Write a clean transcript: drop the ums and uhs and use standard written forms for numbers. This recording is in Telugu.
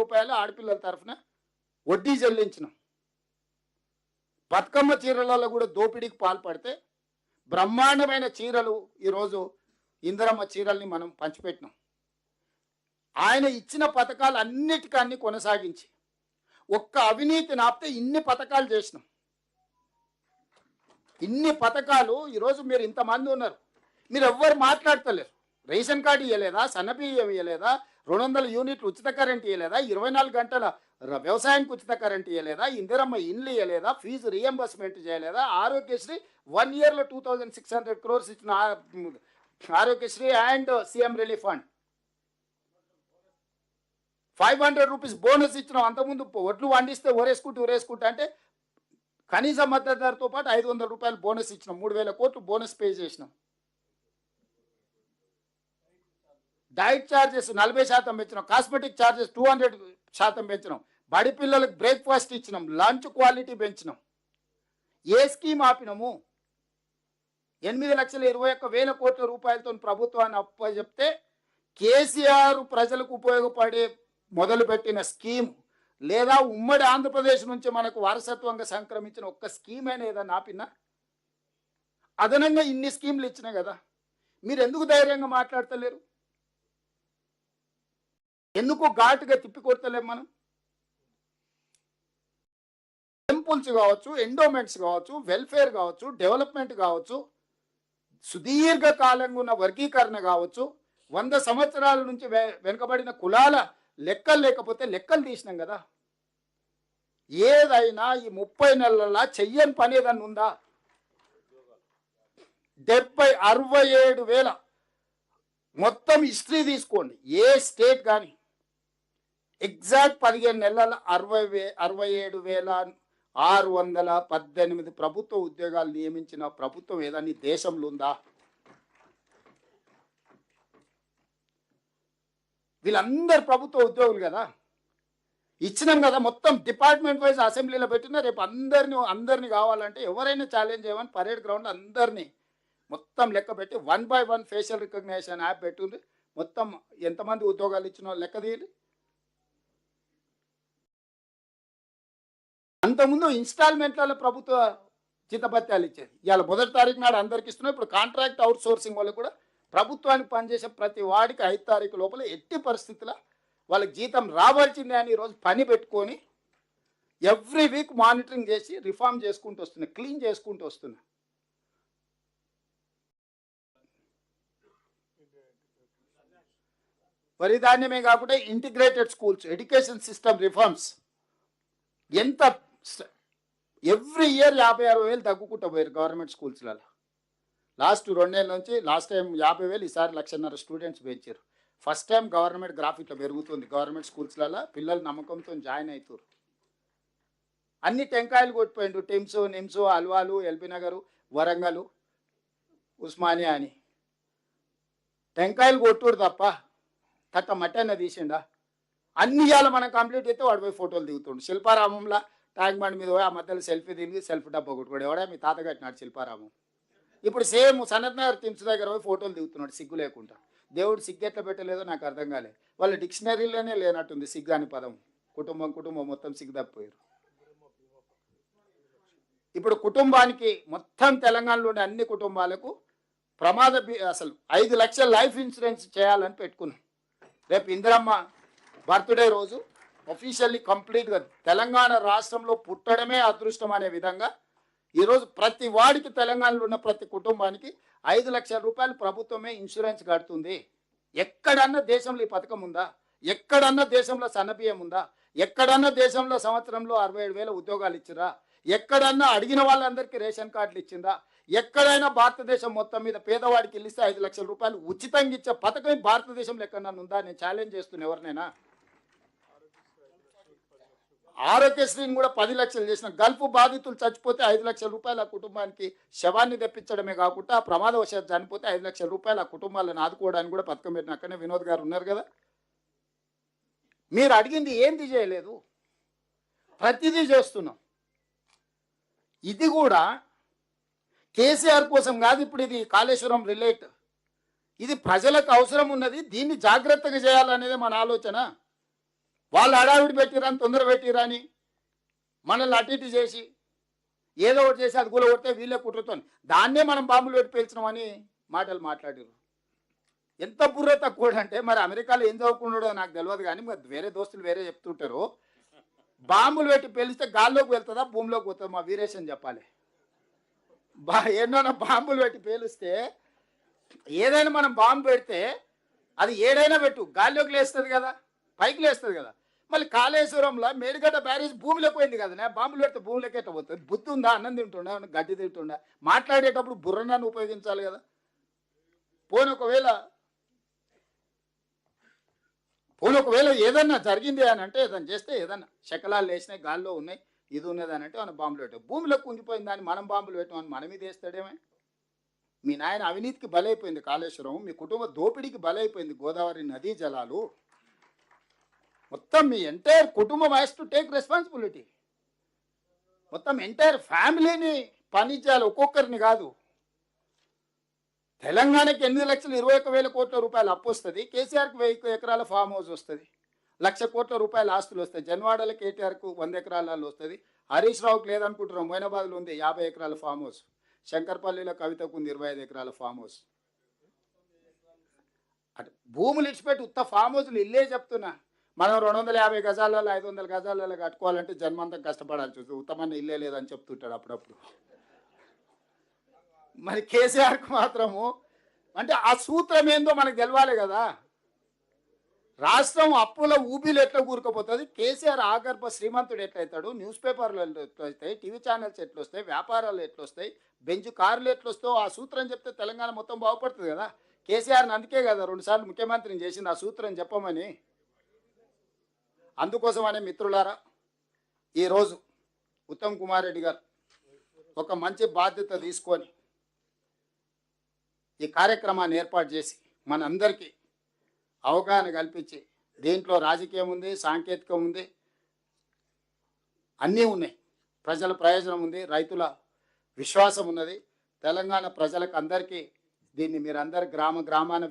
రూపాయలు ఆడపిల్లల తరఫున వడ్డీ చెల్లించినాం. బతుకమ్మ చీరలలో కూడా దోపిడీకి పాల్పడితే బ్రహ్మాండమైన చీరలు ఈరోజు ఇందిరమ్మ చీరల్ని మనం పంచిపెట్టినాం. ఆయన ఇచ్చిన పథకాలు అన్నిటికన్నీ కొనసాగించి ఒక్క అవినీతి నాపితే ఇన్ని పథకాలు చేసినాం. ఇన్ని పథకాలు ఈరోజు మీరు ఇంతమంది ఉన్నారు, మీరు ఎవ్వరు మాట్లాడతలేరు. రేషన్ కార్డు ఇవ్వలేదా, సన్నబియ్యం ఇవ్వలేదా, 200 యూనిట్లు ఉచిత కరెంట్ ఇవ్వలేదా, 24 గంటల వ్యవసాయానికి ఉచిత కరెంట్ ఇవ్వలేదా, ఇందిరమ్మ ఇండ్లు ఇవ్వలేదా, ఫీజు రియంబర్స్మెంట్ చేయలేదా, ఆరోగ్యశ్రీ 1 ఇయర్లో 2600 crores ఇచ్చిన Aarogyasri and CM relief fund 500 rupees bonus ఇచ్చినాం. అంతకుముందు ఒడ్లు వండిస్తే ఊరేసుకుంటూ అంటే కనీస మద్దతు ధరతో పాటు 500 రూపాయలు బోనస్ ఇచ్చినాం. 3000 కోట్లు బోనస్ పే చేసినాం. డైట్ ఛార్జెస్ 40% పెంచినాం. కాస్మెటిక్ ఛార్జెస్ 200% పెంచినాం. బడి పిల్లలకు బ్రేక్ఫాస్ట్ ఇచ్చినాం. లంచ్ క్వాలిటీ పెంచినాం. ఏ స్కీమ్ ఆపినాము? 8,21,000 కోట్ల రూపాయలతో ప్రభుత్వాన్ని అప్పచెప్తే కేసీఆర్ ప్రజలకు ఉపయోగపడే మొదలుపెట్టిన స్కీమ్ లేదా ఉమ్మడి ఆంధ్రప్రదేశ్ నుంచి మనకు వారసత్వంగా సంక్రమించిన ఒక్క స్కీమ్ అయినా ఏదన్నా ఆపినా? అదనంగా ఇన్ని స్కీమ్లు ఇచ్చినాయి కదా, మీరు ఎందుకు ధైర్యంగా మాట్లాడతలేరు? ఎందుకు ఘాటుగా తిప్పికొడతలేం? మనం టెంపుల్స్ కావచ్చు, ఎండోమెంట్స్ కావచ్చు, వెల్ఫేర్ కావచ్చు, డెవలప్మెంట్ కావచ్చు, సుదీర్ఘకాలంగా ఉన్న వర్గీకరణ కావచ్చు, 100 సంవత్సరాల నుంచి వెనుకబడిన కులాల లెక్కలు లేకపోతే లెక్కలు తీసినాం కదా. ఏదైనా ఈ 30 నెలల చెయ్యని పని ఏదన్నా ఉందా? 67 వేల మొత్తం హిస్టరీ తీసుకోండి, ఏ స్టేట్ కానీ ఎగ్జాక్ట్ 15 నెలల 67,618 ప్రభుత్వ ఉద్యోగాలు నియమించిన ప్రభుత్వం ఏదన్నా దేశంలో ఉందా? వీళ్ళందరు ప్రభుత్వ ఉద్యోగులు కదా, ఇచ్చినాం కదా. మొత్తం డిపార్ట్మెంట్ వైజ్ అసెంబ్లీలో పెట్టినా రేపు అందరినీ కావాలంటే ఎవరైనా ఛాలెంజ్ చేయమని పరేడ్ గ్రౌండ్ అందరినీ మొత్తం లెక్క పెట్టి 1 by 1 ఫేషియల్ రికగ్నేషన్ యాప్ పెట్టుండ్రి. మొత్తం ఎంతమంది ఉద్యోగాలు ఇచ్చినో లెక్క తీయాలి. అంతకుముందు ఇన్స్టాల్మెంట్లలో ప్రభుత్వ జీతభత్యాలు ఇచ్చేది. ఇవాళ 1వ తారీఖు నాడు అందరికి ఇస్తున్నాం. ఇప్పుడు కాంట్రాక్ట్ అవుట్ సోర్సింగ్ వాళ్ళు కూడా ప్రభుత్వానికి పనిచేసే ప్రతి వాడికి 5 తారీఖు లోపల ఎట్టి పరిస్థితుల్లో వాళ్ళకి జీతం రావాల్సిందే అని ఈరోజు పని పెట్టుకొని ఎవ్రీ వీక్ మానిటరింగ్ చేసి రిఫార్మ్ చేసుకుంటూ వస్తున్నాయి, క్లీన్ చేసుకుంటూ వస్తున్నాయి. వరిధాన్యమే కాకుండా integrated schools, education system reforms ఎంత ఎవ్రీ ఇయర్ 56,000 తగ్గుకుంటూ పోయారు గవర్నమెంట్ స్కూల్స్లలో. లాస్ట్ 2 ఏళ్ళ నుంచి లాస్ట్ టైం 50,000, ఈసారి 1,50,000 స్టూడెంట్స్ పెంచారు. ఫస్ట్ టైం గవర్నమెంట్ గ్రాఫిక్లో పెరుగుతుంది గవర్నమెంట్ స్కూల్స్లలో. పిల్లలు నమ్మకంతో జాయిన్ అవుతారు. అన్ని టెంకాయలు కొట్టిపోయిండు, టిమ్స్, నిమ్స్, అల్వాలు, ఎల్బీ నగరు, వరంగల్, ఉస్మానియా అని టెంకాయలు కొట్టుడు తప్ప తట్ట మట్టన్న తీసిండా? అన్ని ఇవాళ మనం కంప్లీట్ అయితే వాడు పోయి ఫోటోలు దిగుతుండు. శిల్పారామంలో ట్యాంక్ బండ్ మీద పోయి ఆ మధ్యలో సెల్ఫీ దిగి సెల్ఫీ డబ్బా కొట్టుకోడు. ఎవడా మీ తాత కట్టినాడు శిల్పారామం. ఇప్పుడు సేమ్ సనత్ నగర్ టిమ్స్ దగ్గర పోయి ఫోటోలు దిగుతున్నాడు సిగ్గు లేకుండా. దేవుడు సిగ్గు ఎట్లా పెట్టలేదో నాకు అర్థం కాలే. వాళ్ళ డిక్షనరీలోనే లేనట్టుంది సిగ్గు అని పదం. కుటుంబం మొత్తం సిగ్గు తప్పిపోయారు. ఇప్పుడు కుటుంబానికి మొత్తం తెలంగాణలోని అన్ని కుటుంబాలకు అసలు 5 లక్షల లైఫ్ ఇన్సూరెన్స్ చేయాలని పెట్టుకున్నాం. రేపు ఇందిరమ్మ బర్త్డే రోజు అఫీషియల్లీ కంప్లీట్గా తెలంగాణ రాష్ట్రంలో పుట్టడమే అదృష్టం అనే విధంగా ఈరోజు ప్రతి వాడికి తెలంగాణలో ఉన్న ప్రతి కుటుంబానికి 5 లక్షల రూపాయలు ప్రభుత్వమే ఇన్సూరెన్స్ కడుతుంది. ఎక్కడన్నా దేశంలో ఈ పథకం ఉందా? ఎక్కడన్నా దేశంలో సన్నబియ్యం ఉందా? ఎక్కడన్నా దేశంలో సంవత్సరంలో 67,000 ఉద్యోగాలు ఇచ్చిరా? ఎక్కడన్నా అడిగిన వాళ్ళందరికీ రేషన్ కార్డులు ఇచ్చిందా? ఎక్కడైనా భారతదేశం మొత్తం మీద పేదవాడికి ఇస్తే 5 లక్షల రూపాయలు ఉచితంగా ఇచ్చే పథకం భారతదేశంలో ఎక్కడన్నా ఉందా? నేను ఛాలెంజ్ చేస్తున్నా ఎవరినైనా. ఆరోగ్యశ్రీని కూడా 10 లక్షలు చేసిన. గల్ఫ్ బాధితులు చచ్చిపోతే 5 లక్షల రూపాయలు ఆ కుటుంబానికి శవాన్ని తెప్పించడమే కాకుండా ప్రమాదవశాత్తు చనిపోతే 5 లక్షల రూపాయలు ఆ కుటుంబాలను ఆదుకోవడానికి కూడా పథకం పెట్టిన. అక్కడనే వినోద్ గారు ఉన్నారు కదా. మీరు అడిగింది ఏంది చేయలేదు, ప్రతిదీ చేస్తున్నాం. ఇది కూడా కేసీఆర్ కోసం కాదు. ఇప్పుడు ఇది కాళేశ్వరం రిలేట్, ఇది ప్రజలకు అవసరం ఉన్నది. దీన్ని జాగ్రత్తగా చేయాలనేది మన ఆలోచన. వాళ్ళు హడావిడి పెట్టిరని తొందర పెట్టిరని మనల్ని అటు ఇటు చేసి ఏదో ఒకటి చేసి అది గుల కొడితే వీళ్ళే కుట్రతోని దాన్నే మనం బాంబులు పెట్టి పేల్చినామని మాటలు మాట్లాడారు. ఎంత బుర్ర తక్కువ అంటే మరి అమెరికాలో ఏం చదువుకున్నాడో నాకు తెలియదు, కానీ మరి వేరే దోస్తులు వేరే చెప్తుంటారు. బాంబులు పెట్టి పేలిస్తే గాల్లోకి వెళ్తుందా భూమిలోకి పోతుందా మా వీరేశం చెప్పాలి. ఎన్నో బాంబులు పెట్టి పేలిస్తే ఏదైనా మనం బాంబు పెడితే అది ఏడైనా పెట్టు గాల్లోకి లేస్తుంది కదా, పైకి లేస్తుంది కదా. మళ్ళీ కాళేశ్వరంలో మేడిగడ్డ బ్యారేజ్ భూమిలోకి పోయింది కదా, బాంబులు పెడితే భూమిలోకి ఎట్ట పోతుంది? బుద్ధి ఉందా? అన్నం తింటుండా, గడ్డి తింటుండా? మాట్లాడేటప్పుడు బుర్రనాన్ని ఉపయోగించాలి కదా. పోనీ ఒకవేళ ఏదన్నా జరిగింది అని అంటే ఏదన్నా చేస్తే ఏదన్నా శకలాలు లేచినాయి గాల్లో ఉన్నాయి ఇది ఉన్నది అని అంటే మనం బాంబులు పెట్టాం. భూమిలో కుంగిపోయింది దాన్ని మనం బాంబులు పెట్టామని మన మీద వేస్తాడేమే. మీ నాయన అవినీతికి బలైపోయింది కాళేశ్వరం, మీ కుటుంబ దోపిడీకి బలైపోయింది గోదావరి నదీ జలాలు. మొత్తం మీ ఎంటైర్ కుటుంబం హ్యాస్ టు టేక్ రెస్పాన్సిబిలిటీ. మొత్తం ఎంటైర్ ఫ్యామిలీని పనిచేయాలి, ఒక్కొక్కరిని కాదు. తెలంగాణకి 8,21,000 కోట్ల రూపాయలు అప్పు వస్తుంది, కేసీఆర్కి 1000 ఎకరాల ఫామ్ హౌస్ వస్తుంది, 1,00,000 కోట్ల రూపాయల ఆస్తులు వస్తాయి. జన్వాడలో కేటీఆర్కు 100 ఎకరాలలో వస్తుంది, హరీష్ రావుకి లేదనుకుంటున్నాం, మొయినాబాద్లో ఉంది 50 ఎకరాల ఫామ్ హౌస్, శంకర్పల్లిలో కవితకు ఉంది 25 ఎకరాల ఫామ్ హౌస్. అటు భూములు ఇచ్చిపెట్టి ఉత్త ఫామ్ హౌస్లు ఇల్లే చెప్తున్నా. మనం 250 గజాలలో 500 గజాలలో కట్టుకోవాలంటే జన్మంతా కష్టపడాల్సి వస్తుంది, ఉత్తమన్న ఇల్లే లేదని చెప్తుంటాడు అప్పుడప్పుడు. మరి కేసీఆర్కు మాత్రము అంటే ఆ సూత్రం ఏందో మనకు తెలవాలి కదా. రాష్ట్రం అప్పుల ఊబిలు ఎట్లా కూరుకుపోతుంది, కేసీఆర్ ఆగర్భ శ్రీమంతుడు ఎట్లయితాడు, న్యూస్ పేపర్లు ఎట్లొస్తాయి, టీవీ ఛానల్స్ ఎట్లొస్తాయి, వ్యాపారాలు ఎట్లొస్తాయి, బెంచ్ కార్లు ఎట్లొస్తావు, ఆ సూత్రం చెప్తే తెలంగాణ మొత్తం బాగుపడుతుంది కదా. కేసీఆర్ని అందుకే కదా 2 సార్లు ముఖ్యమంత్రిని చేసింది ఆ సూత్రం చెప్పమని. అందుకోసమనే మిత్రులారా ఈరోజు ఉత్తమ్ కుమార్ రెడ్డి గారు ఒక మంచి బాధ్యత తీసుకొని ఈ కార్యక్రమాన్ని ఏర్పాటు చేసి మనందరికీ అవగాహన కల్పించి, దీంట్లో రాజకీయం ఉంది, సాంకేతికం ఉంది, అన్నీ ఉన్నాయి, ప్రజల ప్రయోజనం ఉంది, రైతుల విశ్వాసం ఉన్నది. తెలంగాణ ప్రజలకు అందరికీ దీన్ని మీరందరు గ్రామాన